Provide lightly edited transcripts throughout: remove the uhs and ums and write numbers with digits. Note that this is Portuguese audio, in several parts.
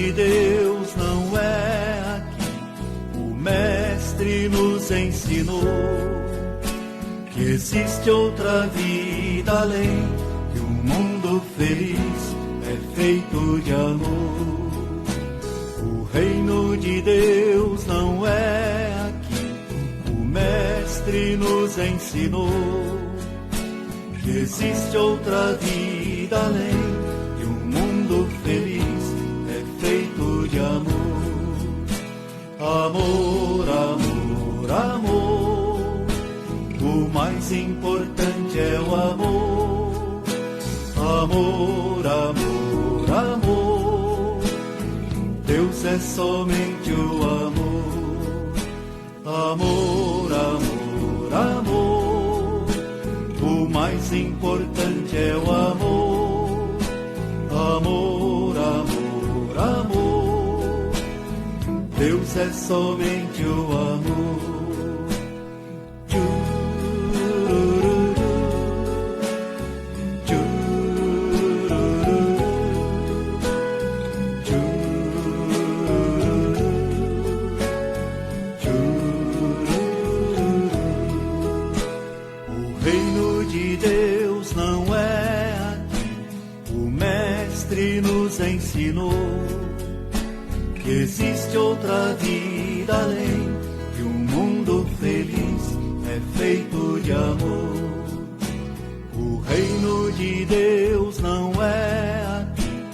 de Deus não é aqui. O Mestre nos ensinou que existe outra vida além, que um mundo feliz é feito de amor. O reino de Deus não é aqui. O Mestre nos ensinou que existe outra vida além, que um mundo feliz é feito de amor. Amor, amor, amor. O mais importante é o amor. Amor, amor, amor. Deus é somente o amor. Amor, amor, amor. O mais importante é o amor. Amor, amor, amor. Deus é somente o amor. Ensinou que existe outra vida além, que um mundo feliz é feito de amor. O reino de Deus não é aqui.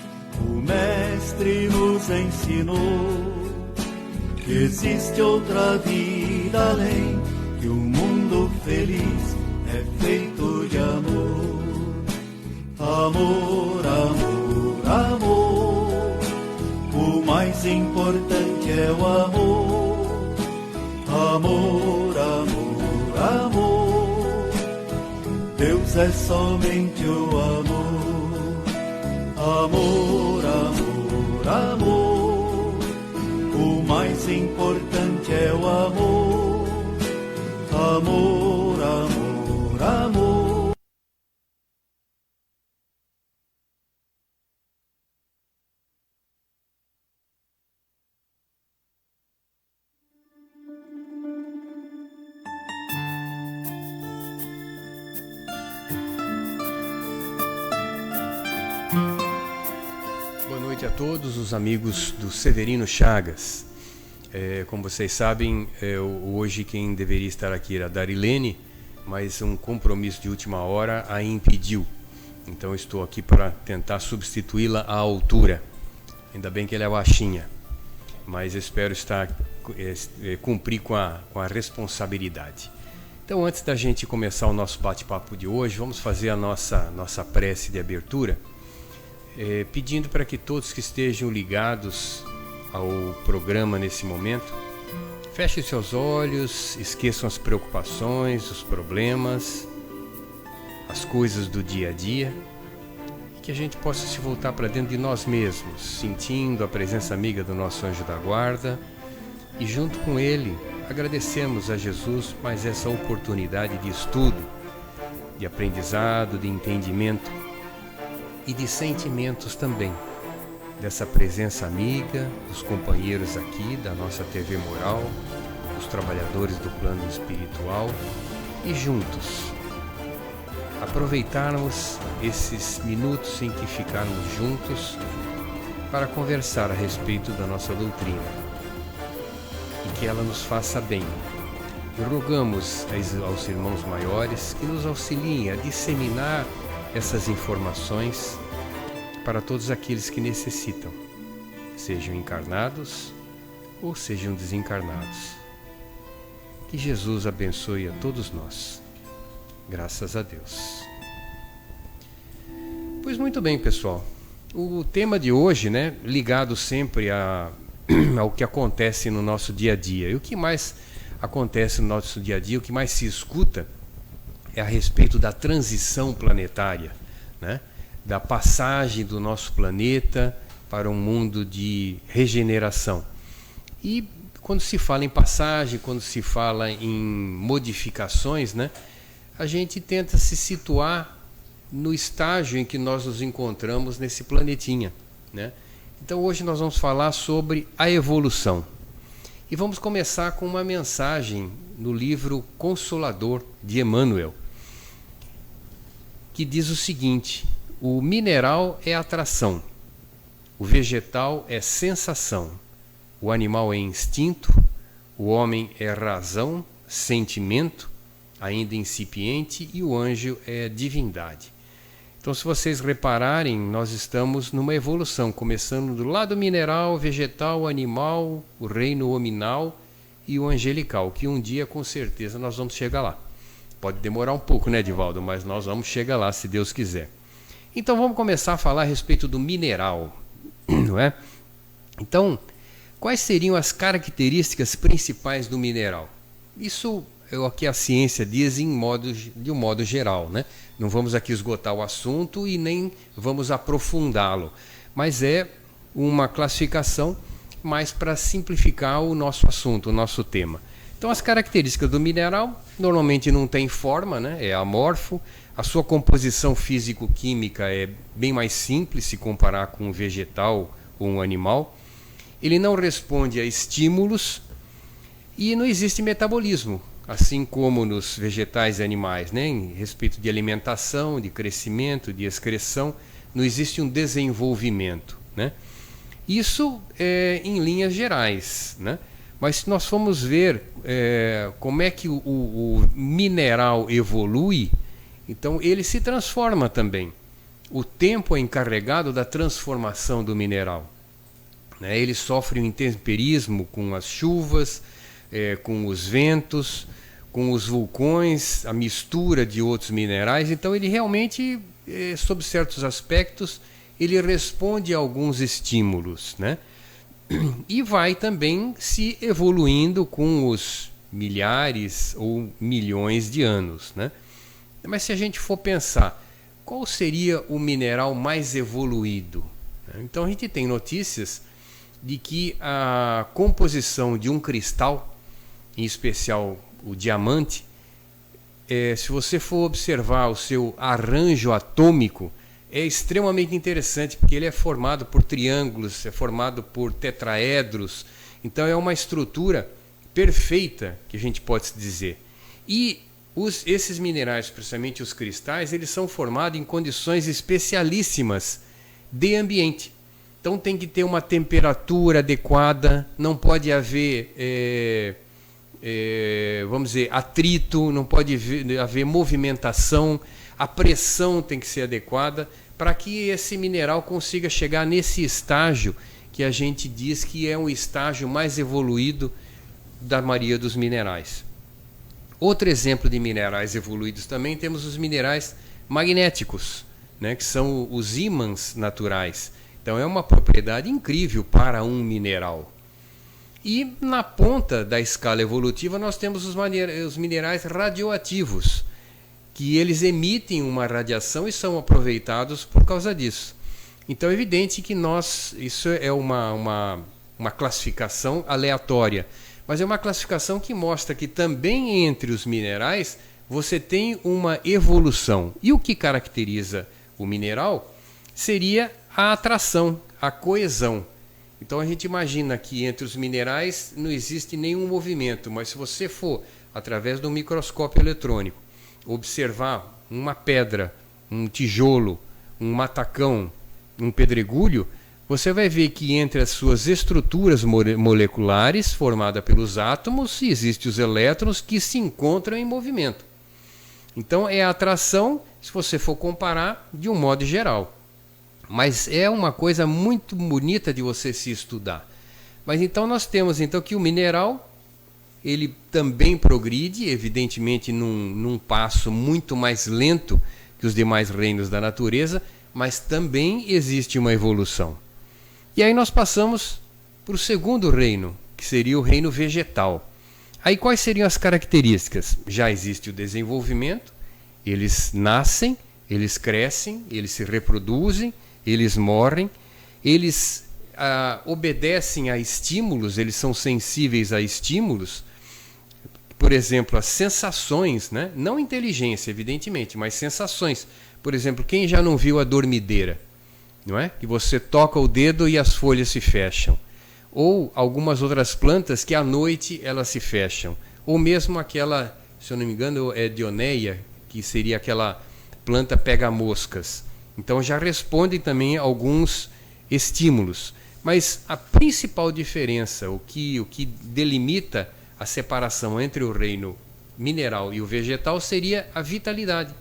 O Mestre nos ensinou que existe outra vida além, que um mundo feliz é feito de amor. Amor, amor, amor. O mais importante é o amor. Amor, amor, amor. Deus é somente o amor. Amor, amor, amor. O mais importante é o amor. Amor, amor, amor. A todos os amigos do Severino Chagas. Como vocês sabem, hoje quem deveria estar aqui era a Darilene, mas um compromisso de última hora a impediu. Então estou aqui para tentar substituí-la à altura. Ainda bem que ela é baixinha, mas espero cumprir com a responsabilidade. Então, antes da gente começar o nosso bate-papo de hoje, vamos fazer a nossa prece de abertura. Pedindo para que todos que estejam ligados ao programa nesse momento fechem seus olhos, esqueçam as preocupações, os problemas, as coisas do dia a dia, e que a gente possa se voltar para dentro de nós mesmos, sentindo a presença amiga do nosso anjo da guarda, e junto com ele agradecemos a Jesus mais essa oportunidade de estudo, de aprendizado, de entendimento e de sentimentos também, dessa presença amiga, dos companheiros aqui da nossa TV Moral, dos trabalhadores do plano espiritual, e juntos aproveitarmos esses minutos em que ficarmos juntos para conversar a respeito da nossa doutrina e que ela nos faça bem. E rogamos aos irmãos maiores que nos auxiliem a disseminar essas informações para todos aqueles que necessitam, sejam encarnados ou sejam desencarnados. Que Jesus abençoe a todos nós. Graças a Deus. Pois muito bem, pessoal. O tema de hoje, ligado sempre ao que acontece no nosso dia a dia. E o que mais acontece no nosso dia a dia, o que mais se escuta é a respeito da transição planetária, da passagem do nosso planeta para um mundo de regeneração. E quando se fala em passagem, quando se fala em modificações, a gente tenta se situar no estágio em que nós nos encontramos nesse planetinha, Então hoje nós vamos falar sobre a evolução. E vamos começar com uma mensagem no livro Consolador de Emmanuel, que diz o seguinte: o mineral é atração, o vegetal é sensação, o animal é instinto, o homem é razão, sentimento, ainda incipiente, e o anjo é divindade. Então, se vocês repararem, nós estamos numa evolução, começando do lado mineral, vegetal, animal, o reino hominal e o angelical, que um dia, com certeza, nós vamos chegar lá. Pode demorar um pouco, né, Divaldo? Mas nós vamos chegar lá, se Deus quiser. Então, vamos começar a falar a respeito do mineral, não é? Então, quais seriam as características principais do mineral? Isso é o que a ciência diz de um modo geral, né? Não vamos aqui esgotar o assunto e nem vamos aprofundá-lo, mas é uma classificação mais para simplificar o nosso assunto, o nosso tema. Então, as características do mineral normalmente não tem forma, né? É amorfo, a sua composição físico-química é bem mais simples se comparar com um vegetal ou um animal. Ele não responde a estímulos e não existe metabolismo, assim como nos vegetais e animais, né? Em respeito de alimentação, de crescimento, de excreção, não existe um desenvolvimento, né? Isso é em linhas gerais, né? Mas se nós formos ver como é que o mineral evolui, então ele se transforma também. O tempo é encarregado da transformação do mineral, né? Ele sofre um intemperismo com as chuvas, com os ventos, com os vulcões, a mistura de outros minerais. Então ele realmente, sob certos aspectos, ele responde a alguns estímulos, né? E vai também se evoluindo com os milhares ou milhões de anos, né? Mas se a gente for pensar, qual seria o mineral mais evoluído? Então a gente tem notícias de que a composição de um cristal, em especial o diamante, se você for observar o seu arranjo atômico, é extremamente interessante, porque ele é formado por triângulos, é formado por tetraedros, então é uma estrutura perfeita, que a gente pode dizer. E esses minerais, principalmente os cristais, eles são formados em condições especialíssimas de ambiente. Então tem que ter uma temperatura adequada, não pode haver, vamos dizer, atrito, não pode haver movimentação, a pressão tem que ser adequada para que esse mineral consiga chegar nesse estágio que a gente diz que é um estágio mais evoluído da maioria dos minerais. Outro exemplo de minerais evoluídos também temos os minerais magnéticos, né, que são os ímãs naturais. Então é uma propriedade incrível para um mineral. E na ponta da escala evolutiva nós temos os minerais radioativos, que eles emitem uma radiação e são aproveitados por causa disso. Então é evidente que isso é uma classificação aleatória, mas é uma classificação que mostra que também entre os minerais você tem uma evolução. E o que caracteriza o mineral seria a atração, a coesão. Então a gente imagina que entre os minerais não existe nenhum movimento, mas se você for, através do microscópio eletrônico, observar uma pedra, um tijolo, um matacão, um pedregulho, você vai ver que entre as suas estruturas moleculares, formada pelos átomos, existem os elétrons que se encontram em movimento. Então é a atração, se você for comparar, de um modo geral. Mas é uma coisa muito bonita de você se estudar. Mas então nós temos que o mineral, ele também progride, evidentemente num passo muito mais lento que os demais reinos da natureza, mas também existe uma evolução. E aí nós passamos para o segundo reino, que seria o reino vegetal. Aí quais seriam as características? Já existe o desenvolvimento, eles nascem, eles crescem, eles se reproduzem, eles morrem, eles obedecem a estímulos, eles são sensíveis a estímulos. Por exemplo, as sensações, né? Não inteligência, evidentemente, mas sensações. Por exemplo, quem já não viu a dormideira? não é? Que você toca o dedo e as folhas se fecham. Ou algumas outras plantas que à noite elas se fecham. Ou mesmo aquela, se eu não me engano, é Dioneia, que seria aquela planta pega-moscas. Então já respondem também alguns estímulos. Mas a principal diferença, o que delimita a separação entre o reino mineral e o vegetal seria a vitalidade.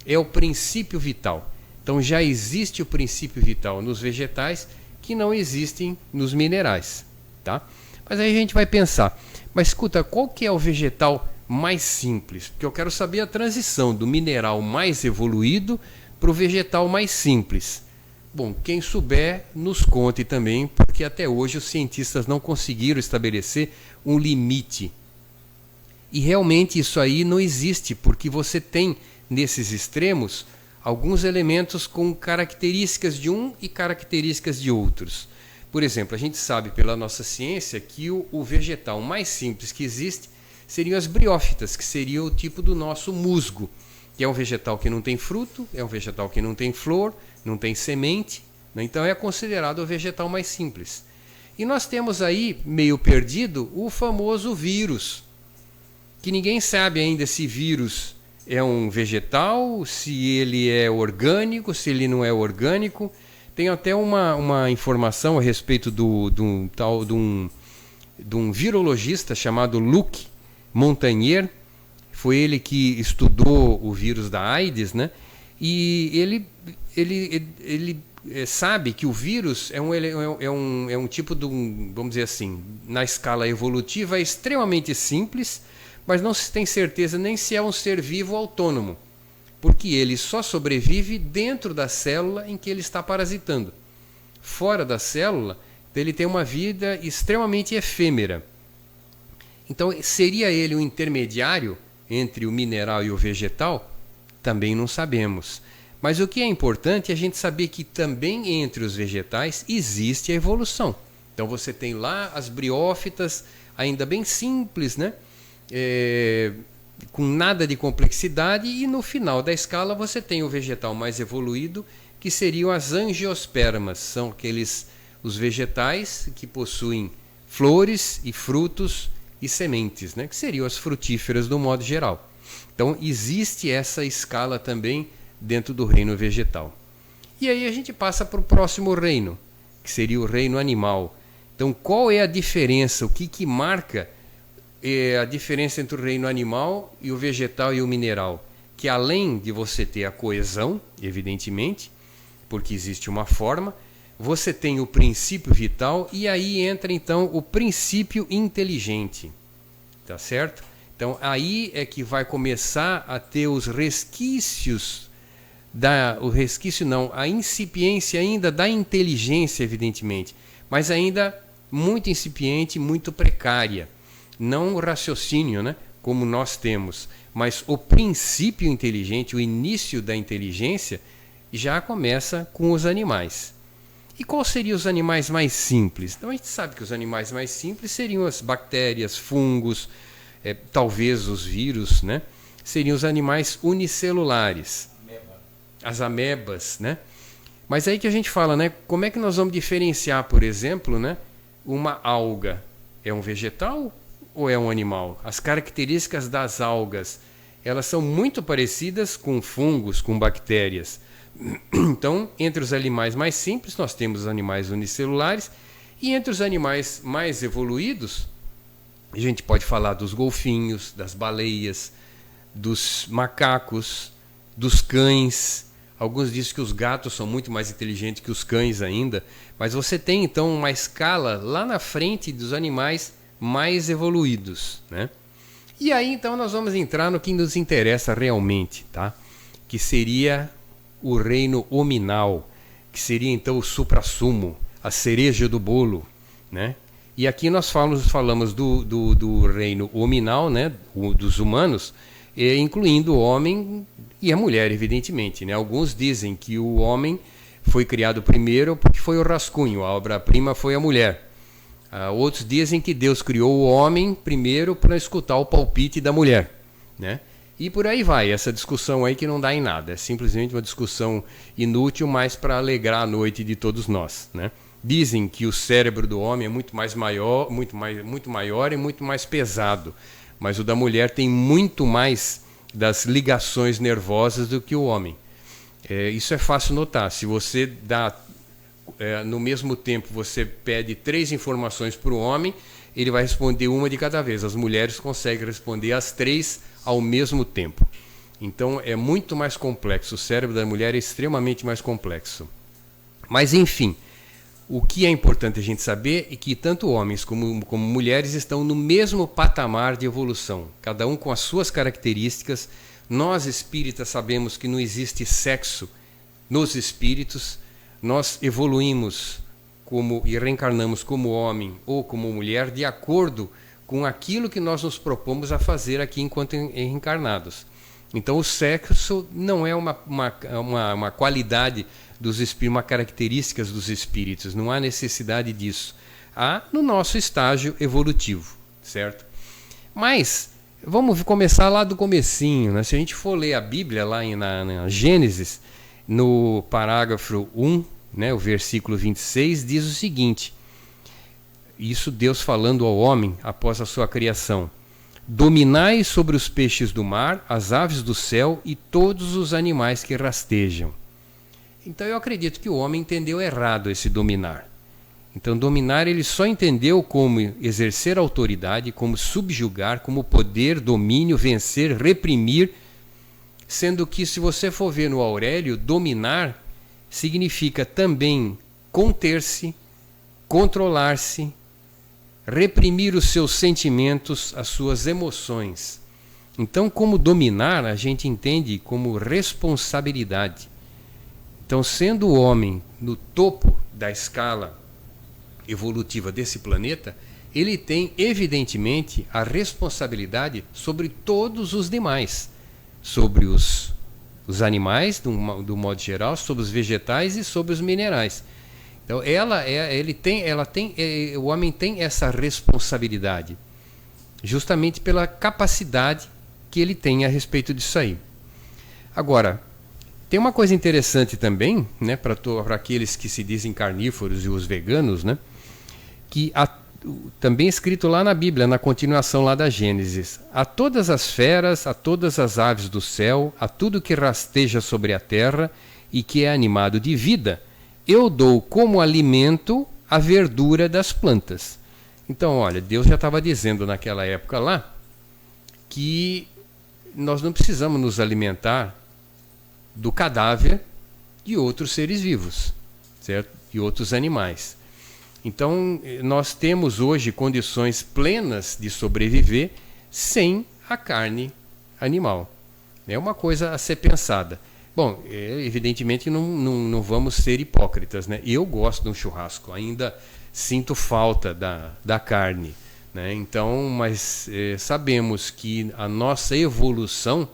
É o princípio vital. Então já existe o princípio vital nos vegetais que não existem nos minerais, tá? Mas aí a gente vai pensar, mas escuta, qual que é o vegetal mais simples? Porque eu quero saber a transição do mineral mais evoluído para o vegetal mais simples. Bom, quem souber, nos conte também, porque até hoje os cientistas não conseguiram estabelecer um limite. E realmente isso aí não existe, porque você tem nesses extremos alguns elementos com características de um e características de outros. Por exemplo, a gente sabe pela nossa ciência que o vegetal mais simples que existe seriam as briófitas, que seria o tipo do nosso musgo, que é um vegetal que não tem fruto, é um vegetal que não tem flor, não tem semente, né? Então é considerado o vegetal mais simples. E nós temos aí, meio perdido, o famoso vírus, que ninguém sabe ainda se vírus é um vegetal, se ele é orgânico, se ele não é orgânico. Tem até uma informação a respeito de um virologista chamado Luc Montagnier. Foi ele que estudou o vírus da AIDS, né? E ele sabe que o vírus é um tipo de vamos dizer assim, na escala evolutiva é extremamente simples, mas não se tem certeza nem se é um ser vivo autônomo, porque ele só sobrevive dentro da célula em que ele está parasitando. Fora da célula, ele tem uma vida extremamente efêmera. Então, seria ele o intermediário entre o mineral e o vegetal? Também não sabemos. Mas o que é importante é a gente saber que também entre os vegetais existe a evolução. Então você tem lá as briófitas, ainda bem simples, né? Com nada de complexidade, e no final da escala você tem o vegetal mais evoluído, que seriam as angiospermas. São os vegetais que possuem flores e frutos e sementes, né? Que seriam as frutíferas do modo geral. Então existe essa escala também dentro do reino vegetal. E aí a gente passa para o próximo reino, que seria o reino animal. Então qual é a diferença, o que marca a diferença entre o reino animal e o vegetal e o mineral? Que além de você ter a coesão, evidentemente, porque existe uma forma, você tem o princípio vital, e aí entra então o princípio inteligente, tá certo? Então aí é que vai começar a ter os resquícios a incipiência ainda da inteligência, evidentemente, mas ainda muito incipiente, muito precária. Não o raciocínio, né, como nós temos, mas o princípio inteligente, o início da inteligência, já começa com os animais. E quais seriam os animais mais simples? Então a gente sabe que os animais mais simples seriam as bactérias, fungos, talvez os vírus, né? Seriam os animais unicelulares. As amebas, né? Mas aí que a gente fala, né? Como é que nós vamos diferenciar, por exemplo, né, uma alga? É um vegetal ou é um animal? As características das algas, elas são muito parecidas com fungos, com bactérias. Então, entre os animais mais simples, nós temos os animais unicelulares, e entre os animais mais evoluídos, a gente pode falar dos golfinhos, das baleias, dos macacos, dos cães. Alguns dizem que os gatos são muito mais inteligentes que os cães ainda, mas você tem então uma escala lá na frente dos animais mais evoluídos, né? E aí então nós vamos entrar no que nos interessa realmente, tá? Que seria o reino hominal, que seria então o suprassumo, a cereja do bolo, né? E aqui nós falamos do reino hominal, né? Dos humanos, incluindo o homem e a mulher, evidentemente, né? Alguns dizem que o homem foi criado primeiro porque foi o rascunho, a obra-prima foi a mulher. Outros dizem que Deus criou o homem primeiro para escutar o palpite da mulher, né? E por aí vai, essa discussão aí que não dá em nada, é simplesmente uma discussão inútil, mas para alegrar a noite de todos nós, né? Dizem que o cérebro do homem é muito maior e muito mais pesado, mas o da mulher tem muito mais das ligações nervosas do que o homem. Isso é fácil notar. Se você dá, no mesmo tempo, você pede 3 informações para o homem, ele vai responder uma de cada vez. As mulheres conseguem responder as 3 ao mesmo tempo. Então é muito mais complexo. O cérebro da mulher é extremamente mais complexo. Mas enfim, o que é importante a gente saber é que tanto homens como mulheres estão no mesmo patamar de evolução, cada um com as suas características. Nós espíritas sabemos que não existe sexo nos espíritos, nós evoluímos e reencarnamos como homem ou como mulher de acordo com aquilo que nós nos propomos a fazer aqui enquanto reencarnados. Então o sexo não é uma qualidade dos espíritos, uma característica dos espíritos, não há necessidade disso. Há no nosso estágio evolutivo, certo? Mas vamos começar lá do comecinho, né? Se a gente for ler a Bíblia lá na Gênesis, no parágrafo 1, né, o versículo 26, diz o seguinte, isso Deus falando ao homem após a sua criação: dominai sobre os peixes do mar, as aves do céu e todos os animais que rastejam. Então eu acredito que o homem entendeu errado esse dominar. Então dominar ele só entendeu como exercer autoridade, como subjugar, como poder, domínio, vencer, reprimir, sendo que se você for ver no Aurélio, dominar significa também conter-se, controlar-se, reprimir os seus sentimentos, as suas emoções. Então, como dominar, a gente entende como responsabilidade. Então, sendo o homem no topo da escala evolutiva desse planeta, ele tem, evidentemente, a responsabilidade sobre todos os demais, sobre os animais, do modo geral, sobre os vegetais e sobre os minerais. Então, o homem tem essa responsabilidade, justamente pela capacidade que ele tem a respeito disso aí. Agora, tem uma coisa interessante também, né, para aqueles que se dizem carnívoros e os veganos, né, que também escrito lá na Bíblia, na continuação lá da Gênesis: a todas as feras, a todas as aves do céu, a tudo que rasteja sobre a terra e que é animado de vida, eu dou como alimento a verdura das plantas. Então, olha, Deus já estava dizendo naquela época lá que nós não precisamos nos alimentar do cadáver de outros seres vivos, certo? E outros animais. Então, nós temos hoje condições plenas de sobreviver sem a carne animal. É uma coisa a ser pensada. Bom, evidentemente não vamos ser hipócritas, né? Eu gosto de um churrasco, ainda sinto falta da carne, né? Então, mas sabemos que a nossa evolução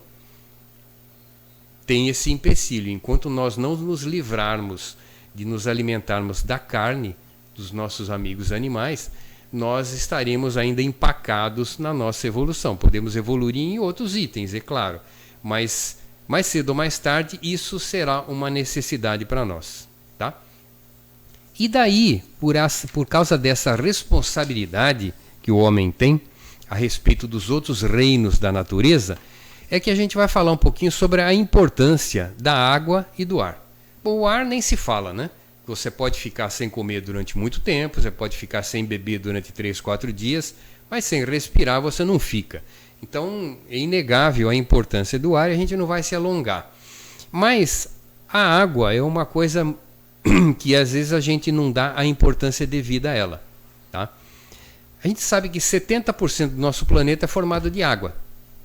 tem esse empecilho. Enquanto nós não nos livrarmos de nos alimentarmos da carne dos nossos amigos animais, nós estaremos ainda empacados na nossa evolução. Podemos evoluir em outros itens, é claro, mas mais cedo ou mais tarde isso será uma necessidade para nós, tá? E daí, por causa dessa responsabilidade que o homem tem a respeito dos outros reinos da natureza, é que a gente vai falar um pouquinho sobre a importância da água e do ar. Bom, o ar nem se fala, né? Você pode ficar sem comer durante muito tempo, você pode ficar sem beber durante 3, 4 dias, mas sem respirar você não fica. Então é inegável a importância do ar e a gente não vai se alongar. Mas a água é uma coisa que às vezes a gente não dá a importância devida a ela, tá? A gente sabe que 70% do nosso planeta é formado de água,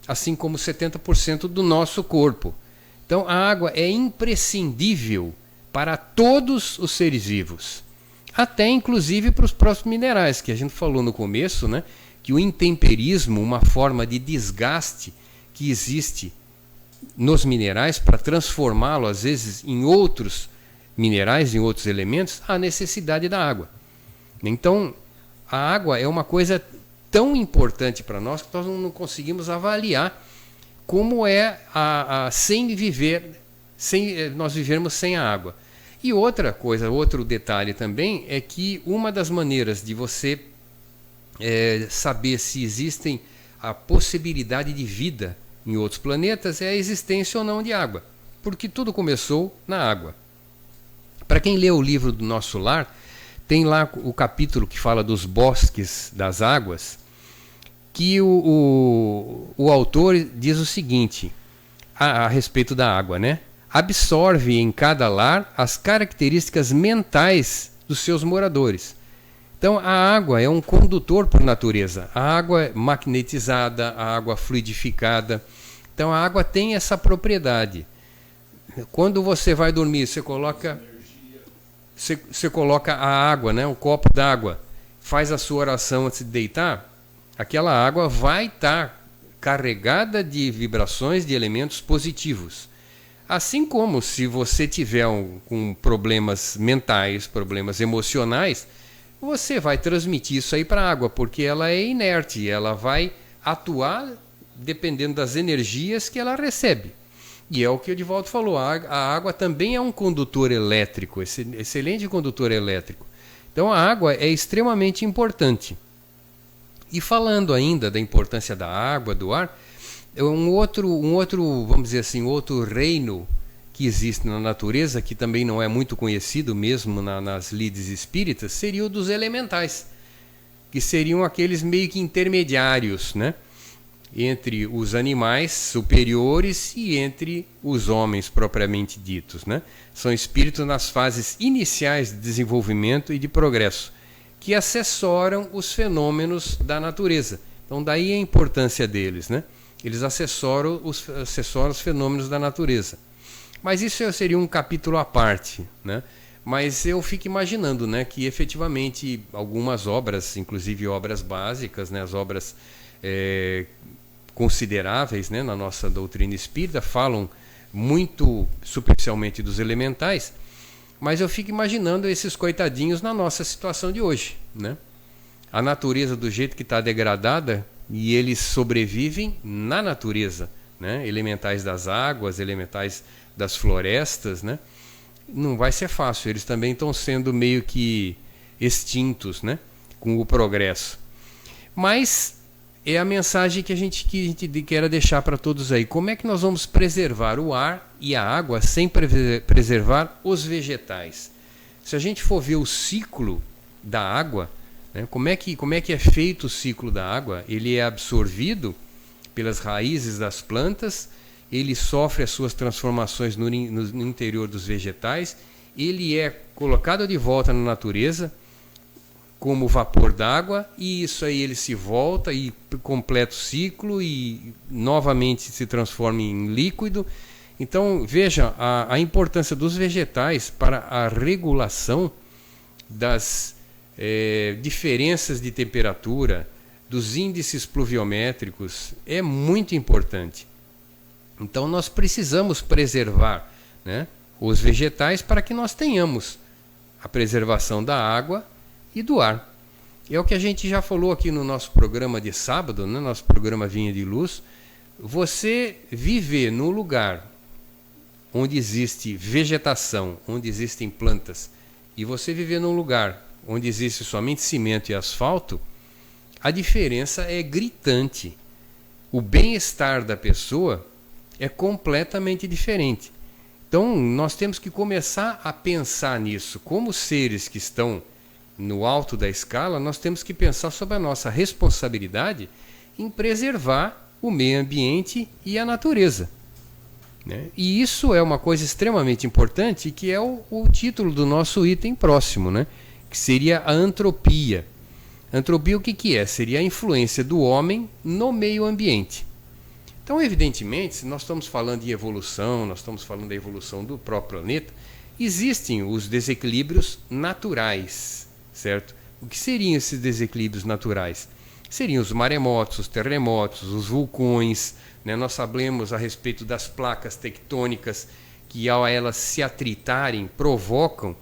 assim como 70% do nosso corpo. Então a água é imprescindível para todos os seres vivos, até inclusive para os próprios minerais, que a gente falou no começo, né, que o intemperismo, uma forma de desgaste que existe nos minerais para transformá-lo às vezes em outros minerais, em outros elementos, há necessidade da água. Então a água é uma coisa tão importante para nós que nós não conseguimos avaliar como é sem viver, nós vivermos sem a água. E outra coisa, outro detalhe também, é que uma das maneiras de você saber se existem a possibilidade de vida em outros planetas é a existência ou não de água, porque tudo começou na água. Para quem lê o livro do Nosso Lar, tem lá o capítulo que fala dos bosques das águas, que o autor diz o seguinte, a respeito da água, né? Absorve em cada lar as características mentais dos seus moradores. Então a água é um condutor por natureza. A água é magnetizada, a água fluidificada. Então a água tem essa propriedade. Quando você vai dormir, você coloca a água, né, um copo d'água, faz a sua oração antes de deitar, aquela água vai estar carregada de vibrações, de elementos positivos. Assim como se você tiver com problemas mentais, problemas emocionais, você vai transmitir isso aí para a água, porque ela é inerte, ela vai atuar dependendo das energias que ela recebe. E é o que o Edivaldo falou, a água também é um condutor elétrico, excelente condutor elétrico. Então a água é extremamente importante. E falando ainda da importância da água, do ar, um outro, vamos dizer assim, outro reino que existe na natureza, que também não é muito conhecido mesmo nas lides espíritas, seria o dos elementais, que seriam aqueles meio que intermediários, né, entre os animais superiores e entre os homens propriamente ditos, né? São espíritos nas fases iniciais de desenvolvimento e de progresso, que assessoram os fenômenos da natureza. Então daí a importância deles, né? Eles assessoram os fenômenos da natureza. Mas isso seria um capítulo à parte, né? Mas eu fico imaginando, né, que efetivamente algumas obras, inclusive obras básicas, né, as obras consideráveis, né, na nossa doutrina espírita, falam muito superficialmente dos elementais, mas eu fico imaginando esses coitadinhos na nossa situação de hoje, né? A natureza do jeito que está degradada, e eles sobrevivem na natureza, né? Elementais das águas, elementais das florestas, né? Não vai ser fácil, eles também estão sendo meio que extintos, né, com o progresso. Mas é a mensagem que a gente quer deixar para todos aí. Como é que nós vamos preservar o ar e a água sem preservar os vegetais? Se a gente for ver o ciclo da água, né, como é que é feito o ciclo da água? Ele é absorvido pelas raízes das plantas, ele sofre as suas transformações no interior dos vegetais, ele é colocado de volta na natureza como vapor d'água, e isso aí ele se volta e completa o ciclo e novamente se transforma em líquido. Então veja a importância dos vegetais para a regulação das diferenças de temperatura, dos índices pluviométricos, é muito importante. Então nós precisamos preservar, né, os vegetais para que nós tenhamos a preservação da água e do ar. É o que a gente já falou aqui no nosso programa de sábado, né, nosso programa Vinha de Luz. Você viver num lugar onde existe vegetação, onde existem plantas, e você viver num lugar onde existe somente cimento e asfalto, a diferença é gritante. O bem-estar da pessoa é completamente diferente. Então nós temos que começar a pensar nisso. Como seres que estão no alto da escala, nós temos que pensar sobre a nossa responsabilidade em preservar o meio ambiente e a natureza, né? E isso é uma coisa extremamente importante, que é o título do nosso item próximo, né? Que seria a antropia. Antropia, o que é? Seria a influência do homem no meio ambiente. Então, evidentemente, se nós estamos falando de evolução, nós estamos falando da evolução do próprio planeta, existem os desequilíbrios naturais, certo? O que seriam esses desequilíbrios naturais? Seriam os maremotos, os terremotos, os vulcões, né? Nós sabemos a respeito das placas tectônicas que, ao elas se atritarem, provocam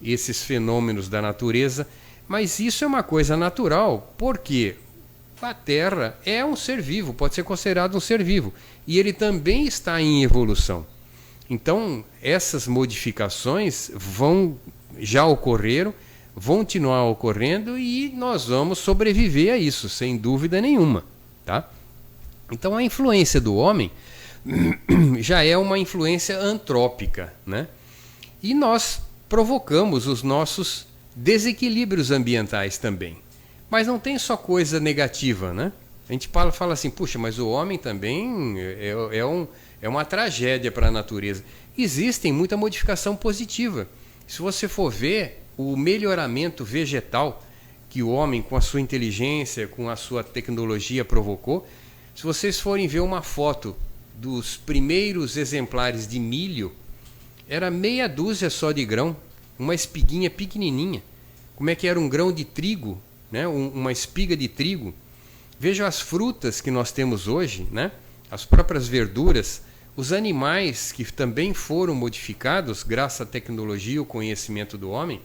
esses fenômenos da natureza, mas isso é uma coisa natural, porque a Terra é um ser vivo, pode ser considerado um ser vivo. E ele também está em evolução. Então, essas modificações já ocorreram, vão continuar ocorrendo e nós vamos sobreviver a isso, sem dúvida nenhuma. Tá? Então, a influência do homem já é uma influência antrópica, né? E nós provocamos os nossos desequilíbrios ambientais também. Mas não tem só coisa negativa, né? A gente fala assim, puxa, mas o homem também é uma tragédia para a natureza. Existe muita modificação positiva. Se você for ver o melhoramento vegetal que o homem, com a sua inteligência, com a sua tecnologia, provocou, se vocês forem ver uma foto dos primeiros exemplares de milho, era meia dúzia só de grão, uma espiguinha pequenininha. Como é que era um grão de trigo, né? Uma espiga de trigo. Vejam as frutas que nós temos hoje, né? As próprias verduras, os animais que também foram modificados graças à tecnologia e ao conhecimento do homem,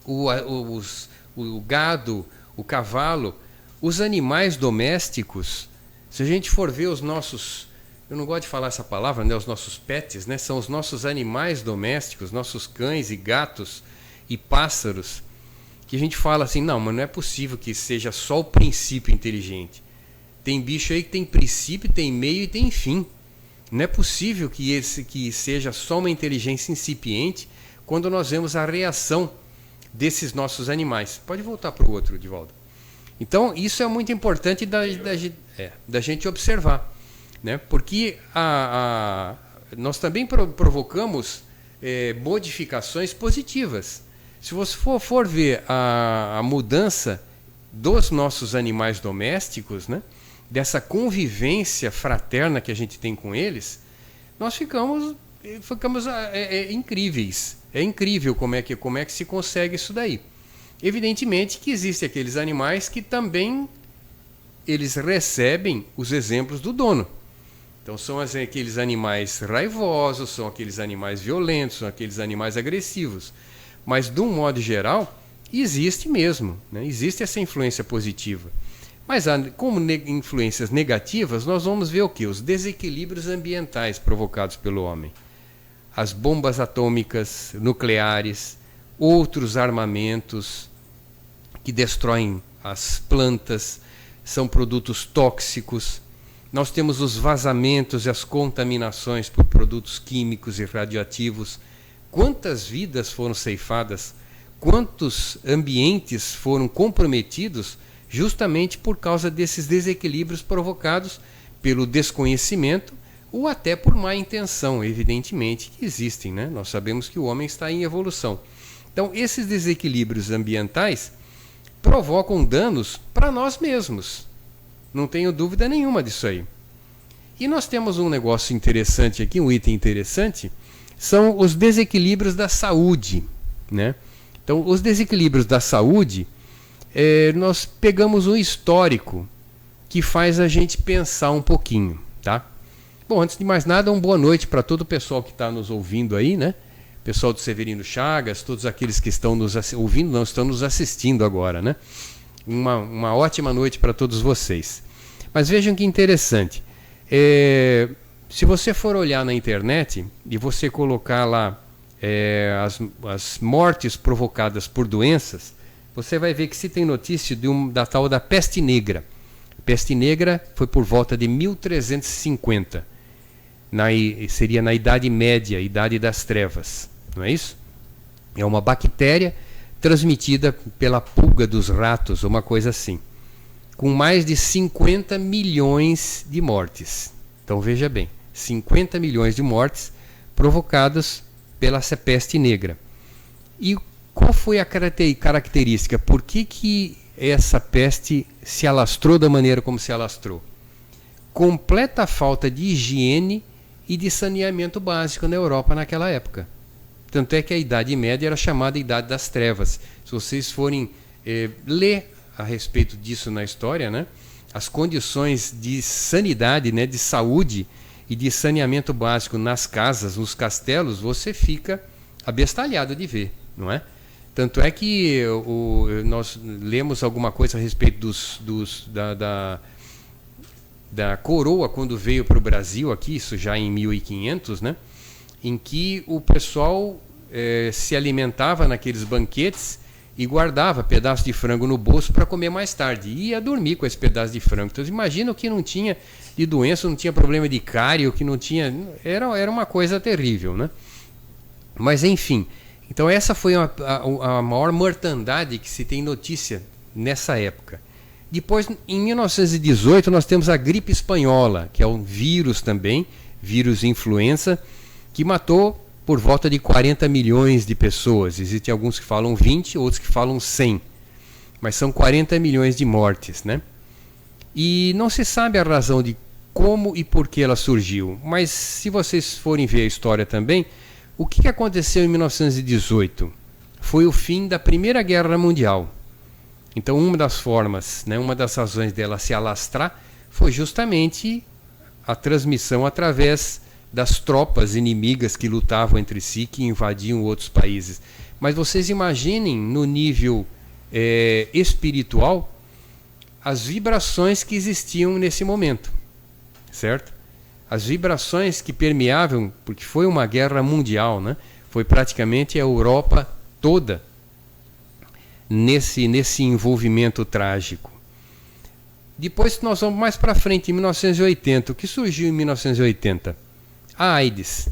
o gado, o cavalo, os animais domésticos. Se a gente for ver os nossos, eu não gosto de falar essa palavra, né? Os nossos pets, né? São os nossos animais domésticos, nossos cães e gatos e pássaros, que a gente fala assim, não, mas não é possível que seja só o princípio inteligente. Tem bicho aí que tem princípio, tem meio e tem fim. Não é possível que seja só uma inteligência incipiente quando nós vemos a reação desses nossos animais. Pode voltar para o outro, Divaldo. Então, isso é muito importante da gente observar, né? Porque nós também provocamos modificações positivas. Se você for ver a mudança dos nossos animais domésticos, né? Dessa convivência fraterna que a gente tem com eles, nós ficamos incríveis. É incrível como é que se consegue isso daí. Evidentemente que existem aqueles animais que também eles recebem os exemplos do dono. Então são aqueles animais raivosos, são aqueles animais violentos, são aqueles animais agressivos. Mas, de um modo geral, existe mesmo, né? Existe essa influência positiva. Mas, como influências negativas, nós vamos ver o quê? Os desequilíbrios ambientais provocados pelo homem. As bombas atômicas, nucleares, outros armamentos que destroem as plantas, são produtos tóxicos. Nós temos os vazamentos e as contaminações por produtos químicos e radioativos. Quantas vidas foram ceifadas? Quantos ambientes foram comprometidos justamente por causa desses desequilíbrios provocados pelo desconhecimento ou até por má intenção, evidentemente, que existem, né? Nós sabemos que o homem está em evolução. Então, esses desequilíbrios ambientais provocam danos para nós mesmos. Não tenho dúvida nenhuma disso aí. E nós temos um negócio interessante aqui, um item interessante, são os desequilíbrios da saúde, né? Então, os desequilíbrios da saúde, nós pegamos um histórico que faz a gente pensar um pouquinho, tá? Bom, antes de mais nada, uma boa noite para todo o pessoal que está nos ouvindo aí, né? Pessoal do Severino Chagas, todos aqueles que estão nos ouvindo, não estão nos assistindo agora, né? Uma ótima noite para todos vocês. Mas vejam que interessante. Se você for olhar na internet e você colocar lá as mortes provocadas por doenças, você vai ver que se tem notícia da tal da peste negra. A peste negra foi por volta de 1350. Seria na Idade Média, Idade das Trevas. Não é isso? É uma bactéria transmitida pela pulga dos ratos, uma coisa assim. Com mais de 50 milhões de mortes. Então veja bem, 50 milhões de mortes provocadas pela peste negra. E qual foi a característica? Por que essa peste se alastrou da maneira como se alastrou? Completa falta de higiene e de saneamento básico na Europa naquela época. Tanto é que a Idade Média era chamada Idade das Trevas. Se vocês forem ler a respeito disso na história, né, as condições de sanidade, né, de saúde e de saneamento básico nas casas, nos castelos, você fica abestalhado de ver, não é? Tanto é que nós lemos alguma coisa a respeito da coroa quando veio para o Brasil aqui, isso já em 1500, né? Em que o pessoal se alimentava naqueles banquetes e guardava pedaço de frango no bolso para comer mais tarde. E ia dormir com esse pedaço de frango. Então, imagina o que não tinha de doença, não tinha problema de cárie, o que não tinha... Era uma coisa terrível, né? Mas, enfim. Então, essa foi a maior mortandade que se tem notícia nessa época. Depois, em 1918, nós temos a gripe espanhola, que é um vírus também, vírus influenza, que matou por volta de 40 milhões de pessoas. Existem alguns que falam 20, outros que falam 100. Mas são 40 milhões de mortes, né? E não se sabe a razão de como e por que ela surgiu. Mas se vocês forem ver a história também, o que aconteceu em 1918? Foi o fim da Primeira Guerra Mundial. Então, uma das formas, né, uma das razões dela se alastrar foi justamente a transmissão através das tropas inimigas que lutavam entre si, que invadiam outros países. Mas vocês imaginem, no nível espiritual, as vibrações que existiam nesse momento, certo? As vibrações que permeavam, porque foi uma guerra mundial, né? Foi praticamente a Europa toda nesse envolvimento trágico. Depois nós vamos mais para frente, em 1980. O que surgiu em 1980? A AIDS.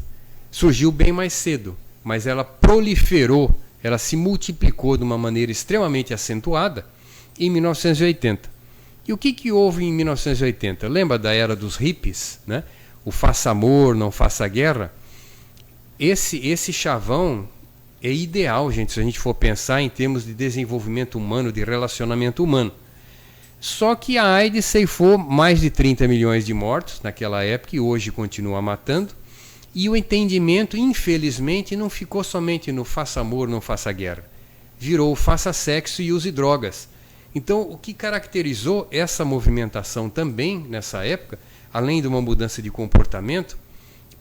Surgiu bem mais cedo, mas ela proliferou, ela se multiplicou de uma maneira extremamente acentuada em 1980. E o que houve em 1980? Lembra da era dos hippies, né? O faça amor, não faça guerra? Esse chavão é ideal, gente, se a gente for pensar em termos de desenvolvimento humano, de relacionamento humano. Só que a AIDS ceifou mais de 30 milhões de mortos naquela época e hoje continua matando. E o entendimento, infelizmente, não ficou somente no faça amor, não faça guerra. Virou faça sexo e use drogas. Então, o que caracterizou essa movimentação também nessa época, além de uma mudança de comportamento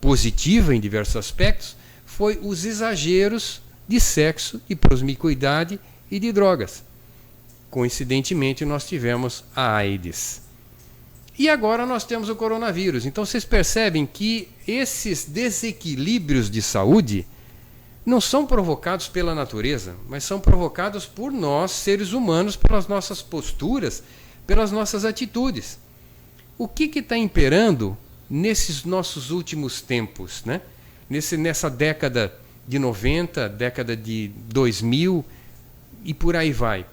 positiva em diversos aspectos, foi os exageros de sexo e promiscuidade e de drogas. Coincidentemente, nós tivemos a AIDS. E agora nós temos o coronavírus. Então vocês percebem que esses desequilíbrios de saúde não são provocados pela natureza, mas são provocados por nós, seres humanos, pelas nossas posturas, pelas nossas atitudes. O que está imperando nesses nossos últimos tempos, né? Nessa década de 90, década de 2000 e por aí vai?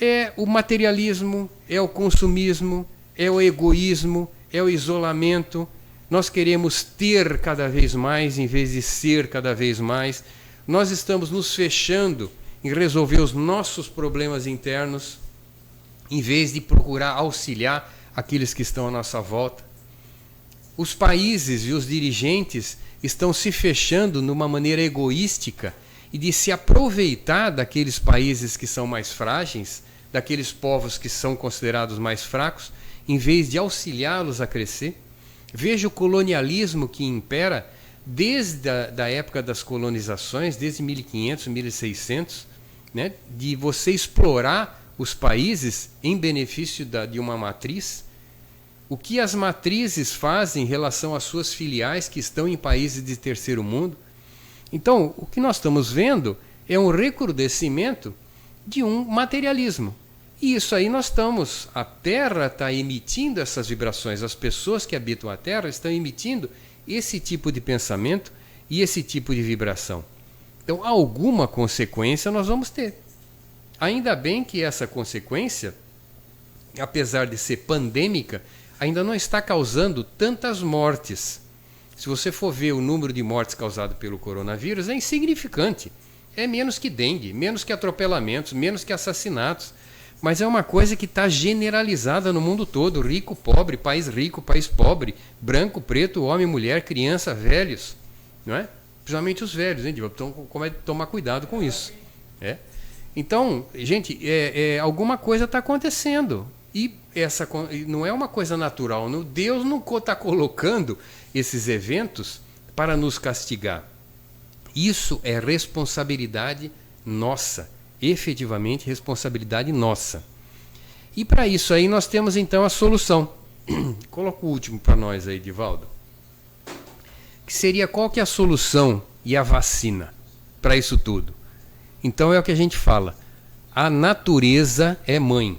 É o materialismo, é o consumismo, é o egoísmo, é o isolamento. Nós queremos ter cada vez mais em vez de ser cada vez mais. Nós estamos nos fechando em resolver os nossos problemas internos em vez de procurar auxiliar aqueles que estão à nossa volta. Os países e os dirigentes estão se fechando numa maneira egoística e de se aproveitar daqueles países que são mais frágeis, daqueles povos que são considerados mais fracos, em vez de auxiliá-los a crescer. Veja o colonialismo que impera desde a época das colonizações, desde 1500, 1600, né, de você explorar os países em benefício de uma matriz. O que as matrizes fazem em relação às suas filiais que estão em países de terceiro mundo. Então, o que nós estamos vendo é um recrudescimento de um materialismo. E isso aí a Terra está emitindo essas vibrações, as pessoas que habitam a Terra estão emitindo esse tipo de pensamento e esse tipo de vibração. Então, alguma consequência nós vamos ter. Ainda bem que essa consequência, apesar de ser pandêmica, ainda não está causando tantas mortes. Se você for ver o número de mortes causado pelo coronavírus, é insignificante. É menos que dengue, menos que atropelamentos, menos que assassinatos. Mas é uma coisa que está generalizada no mundo todo. Rico, pobre, país rico, país pobre, branco, preto, homem, mulher, criança, velhos. Não é? Principalmente os velhos, hein? Então, como é tomar cuidado com isso? É? Então, gente, alguma coisa está acontecendo. E essa não é uma coisa natural. Deus não está colocando esses eventos para nos castigar. Isso é responsabilidade nossa, efetivamente responsabilidade nossa. E para isso aí nós temos então a solução. Coloca o último para nós aí, Divaldo. Que seria qual que é a solução e a vacina para isso tudo? Então é o que a gente fala. A natureza é mãe.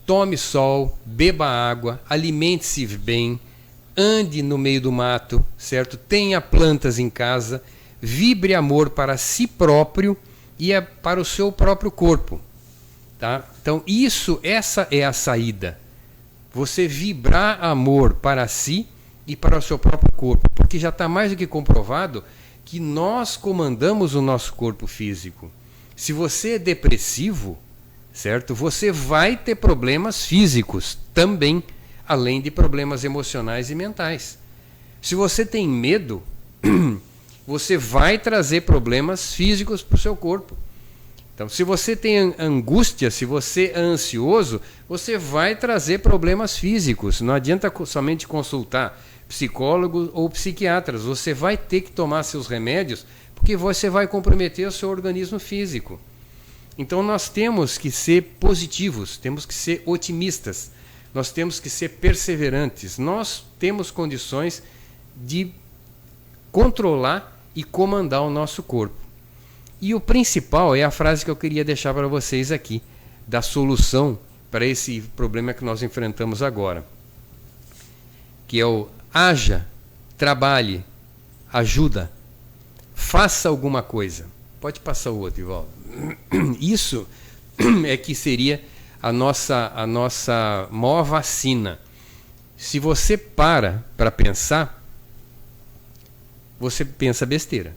Tome sol, beba água, alimente-se bem, ande no meio do mato, certo? Tenha plantas em casa, vibre amor para si próprio e para o seu próprio corpo, tá? Então essa é a saída. Você vibrar amor para si e para o seu próprio corpo, porque já está mais do que comprovado que nós comandamos o nosso corpo físico. Se você é depressivo, certo? Você vai ter problemas físicos também, além de problemas emocionais e mentais. Se você tem medo, você vai trazer problemas físicos para o seu corpo. Então, se você tem angústia, se você é ansioso, você vai trazer problemas físicos. Não adianta somente consultar psicólogos ou psiquiatras. Você vai ter que tomar seus remédios, porque você vai comprometer o seu organismo físico. Então nós temos que ser positivos, temos que ser otimistas, nós temos que ser perseverantes, nós temos condições de controlar e comandar o nosso corpo. E o principal é a frase que eu queria deixar para vocês aqui, da solução para esse problema que nós enfrentamos agora, que é o haja, trabalhe, ajuda, faça alguma coisa. Pode passar o outro, Ivaldo. Isso é que seria a nossa maior vacina. Se você para pensar, você pensa besteira.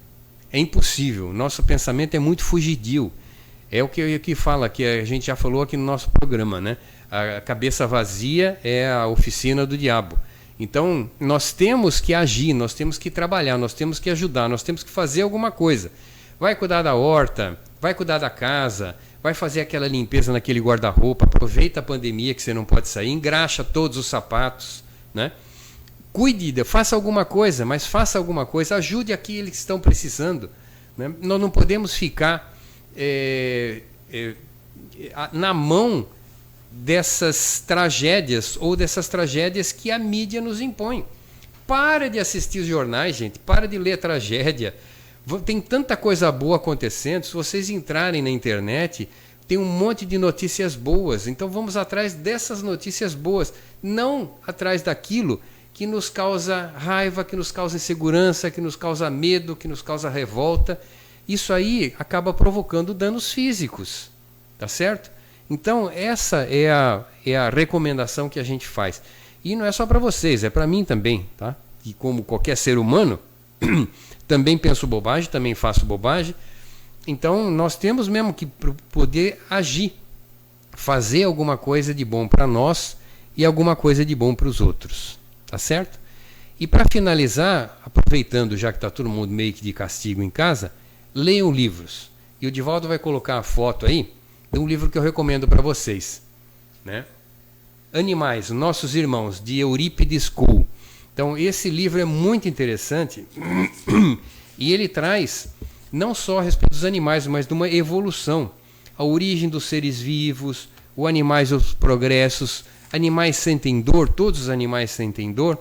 É impossível. Nosso pensamento é muito fugidio. É o que fala, que a gente já falou aqui no nosso programa, né? A cabeça vazia é a oficina do diabo. Então, nós temos que agir, nós temos que trabalhar, nós temos que ajudar, nós temos que fazer alguma coisa. Vai cuidar da horta, vai cuidar da casa, vai fazer aquela limpeza naquele guarda-roupa, aproveita a pandemia que você não pode sair, engraxa todos os sapatos, né? Cuide, faça alguma coisa, mas faça alguma coisa, ajude aqueles que estão precisando, né? Nós não podemos ficar na mão dessas tragédias ou dessas tragédias que a mídia nos impõe. Para de assistir os jornais, gente, para de ler tragédia. Tem tanta coisa boa acontecendo. Se vocês entrarem na internet, tem um monte de notícias boas. Então vamos atrás dessas notícias boas, não atrás daquilo que nos causa raiva, que nos causa insegurança, que nos causa medo, que nos causa revolta. Isso aí acaba provocando danos físicos, tá certo? Então essa é a recomendação que a gente faz. E não é só para vocês, é para mim também, tá? E como qualquer ser humano, também penso bobagem, também faço bobagem. Então nós temos mesmo que poder agir, fazer alguma coisa de bom para nós e alguma coisa de bom para os outros, tá certo? E para finalizar, aproveitando já que está todo mundo meio que de castigo em casa, leiam livros. E o Divaldo vai colocar a foto aí de um livro que eu recomendo para vocês, né? Animais, Nossos Irmãos, de Eurípides Kuhl. Então esse livro é muito interessante e ele traz não só a respeito dos animais, mas de uma evolução, a origem dos seres vivos, os animais, os progressos, animais sentem dor, todos os animais sentem dor,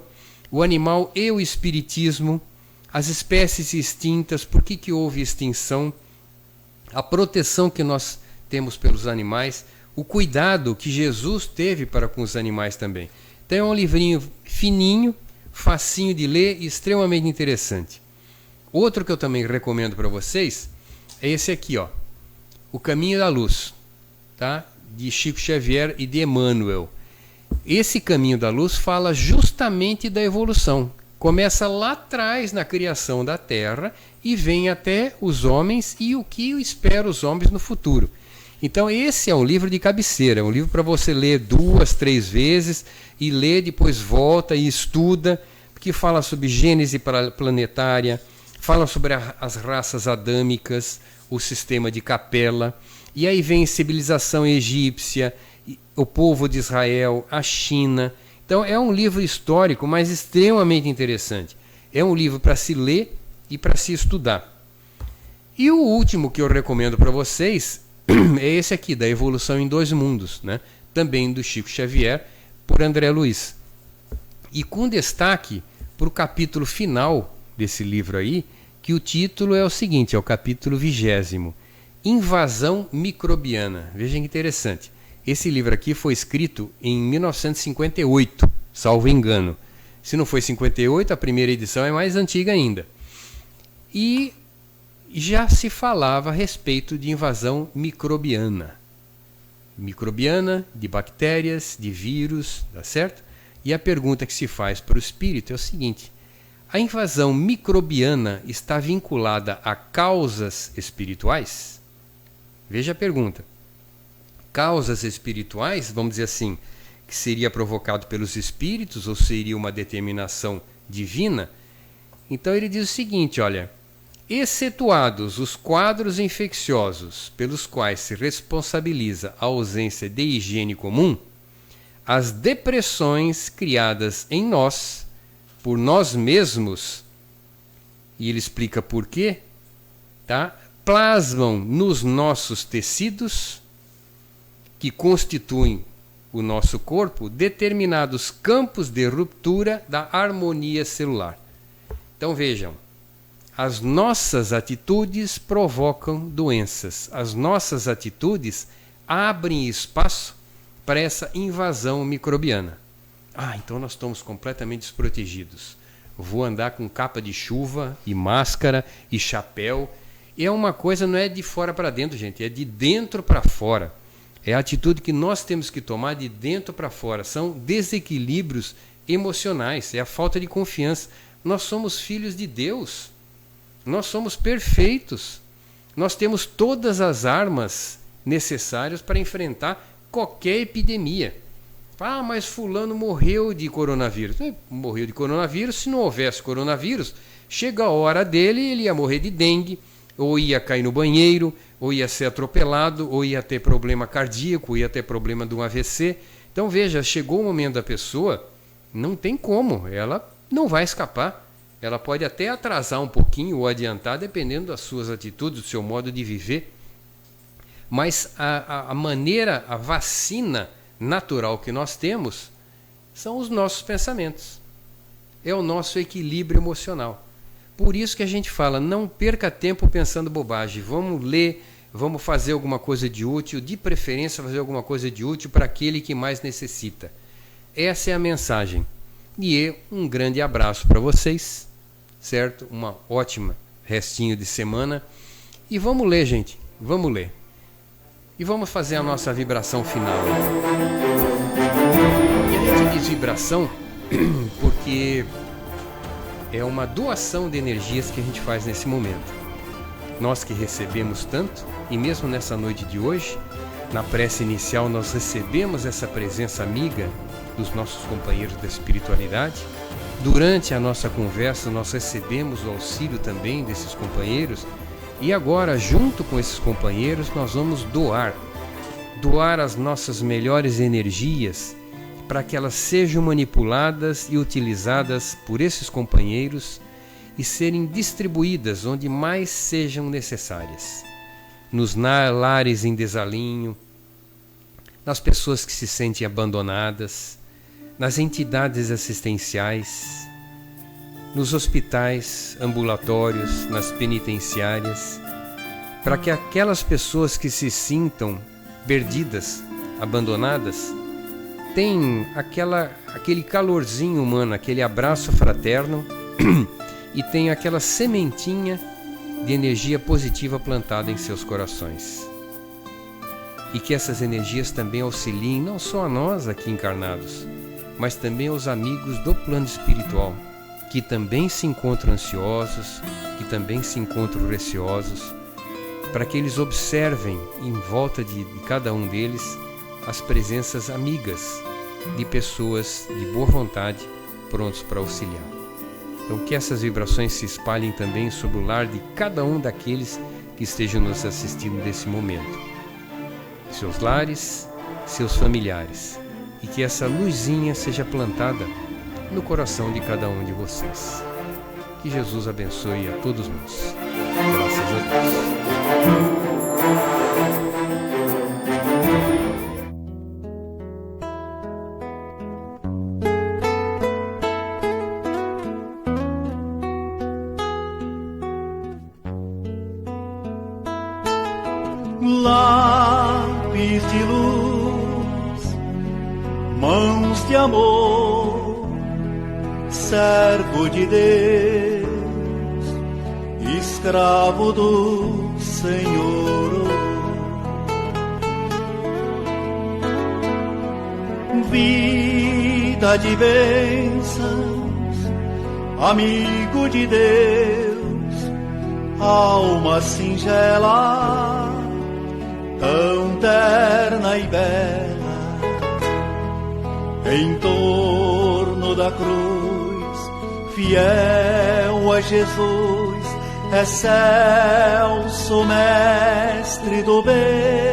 o animal e o espiritismo, as espécies extintas, por que houve extinção, a proteção que nós temos pelos animais, o cuidado que Jesus teve para com os animais também. Então é um livrinho fininho, facinho de ler e extremamente interessante. Outro que eu também recomendo para vocês é esse aqui, ó, O Caminho da Luz, tá? De Chico Xavier e de Emmanuel. Esse Caminho da Luz fala justamente da evolução. Começa lá atrás na criação da Terra e vem até os homens e o que espera os homens no futuro. Então esse é um livro de cabeceira, é um livro para você ler 2, 3 vezes e lê, depois volta e estuda, que fala sobre gênese planetária, fala sobre as raças adâmicas, o sistema de Capela, e aí vem civilização egípcia, o povo de Israel, a China. Então é um livro histórico, mas extremamente interessante. É um livro para se ler e para se estudar. E o último que eu recomendo para vocês é esse aqui, da Evolução em Dois Mundos, né? Também do Chico Xavier, por André Luiz. E com destaque para o capítulo final desse livro aí, que o título é o seguinte, é o capítulo 20º, Invasão Microbiana. Vejam que interessante. Esse livro aqui foi escrito em 1958, salvo engano. Se não foi 58, a primeira edição é mais antiga ainda. E já se falava a respeito de invasão microbiana. Microbiana, de bactérias, de vírus, tá certo? E a pergunta que se faz para o espírito é o seguinte: a invasão microbiana está vinculada a causas espirituais? Veja a pergunta. Causas espirituais, vamos dizer assim, que seria provocado pelos espíritos ou seria uma determinação divina? Então ele diz o seguinte, olha: excetuados os quadros infecciosos pelos quais se responsabiliza a ausência de higiene comum, as depressões criadas em nós, por nós mesmos, e ele explica por quê, tá? Plasmam nos nossos tecidos, que constituem o nosso corpo, determinados campos de ruptura da harmonia celular. Então vejam, as nossas atitudes provocam doenças, as nossas atitudes abrem espaço para essa invasão microbiana. Então nós estamos completamente desprotegidos. Vou andar com capa de chuva e máscara e chapéu. E é uma coisa, não é de fora para dentro, gente, é de dentro para fora. É a atitude que nós temos que tomar de dentro para fora. São desequilíbrios emocionais, é a falta de confiança. Nós somos filhos de Deus, nós somos perfeitos, nós temos todas as armas necessárias para enfrentar qualquer epidemia. Mas fulano morreu de coronavírus. Morreu de coronavírus, se não houvesse coronavírus, chega a hora dele, ele ia morrer de dengue, ou ia cair no banheiro, ou ia ser atropelado, ou ia ter problema cardíaco, ou ia ter problema de um AVC. Então veja, chegou o momento da pessoa, não tem como, ela não vai escapar. Ela pode até atrasar um pouquinho ou adiantar, dependendo das suas atitudes, do seu modo de viver. Mas a maneira, a vacina natural que nós temos são os nossos pensamentos. É o nosso equilíbrio emocional. Por isso que a gente fala, não perca tempo pensando bobagem. Vamos ler, vamos fazer alguma coisa de útil, de preferência fazer alguma coisa de útil para aquele que mais necessita. Essa é a mensagem. E um grande abraço para vocês, certo? Uma ótima restinho de semana. E vamos ler, gente, vamos ler. E vamos fazer a nossa vibração final. E a gente diz vibração porque é uma doação de energias que a gente faz nesse momento. Nós que recebemos tanto, e mesmo nessa noite de hoje, na prece inicial nós recebemos essa presença amiga dos nossos companheiros da espiritualidade. Durante a nossa conversa nós recebemos o auxílio também desses companheiros. E agora, junto com esses companheiros, nós vamos doar as nossas melhores energias para que elas sejam manipuladas e utilizadas por esses companheiros e serem distribuídas onde mais sejam necessárias. Nos lares em desalinho, nas pessoas que se sentem abandonadas, nas entidades assistenciais, nos hospitais, ambulatórios, nas penitenciárias, para que aquelas pessoas que se sintam perdidas, abandonadas, tenham aquele calorzinho humano, aquele abraço fraterno e tenham aquela sementinha de energia positiva plantada em seus corações. E que essas energias também auxiliem não só a nós aqui encarnados, mas também aos amigos do plano espiritual, que também se encontram ansiosos, que também se encontram receosos, para que eles observem em volta de cada um deles as presenças amigas de pessoas de boa vontade, prontos para auxiliar. Então que essas vibrações se espalhem também sobre o lar de cada um daqueles que estejam nos assistindo nesse momento. Seus lares, seus familiares. E que essa luzinha seja plantada no coração de cada um de vocês. Que Jesus abençoe a todos nós. Graças a Deus. lápis de luz, mãos de amor, servo de Deus, escravo do Senhor. Vida de bênçãos, amigo de Deus, alma singela, tão terna e bela, em torno da cruz, fiel a Jesus, excelso mestre do bem.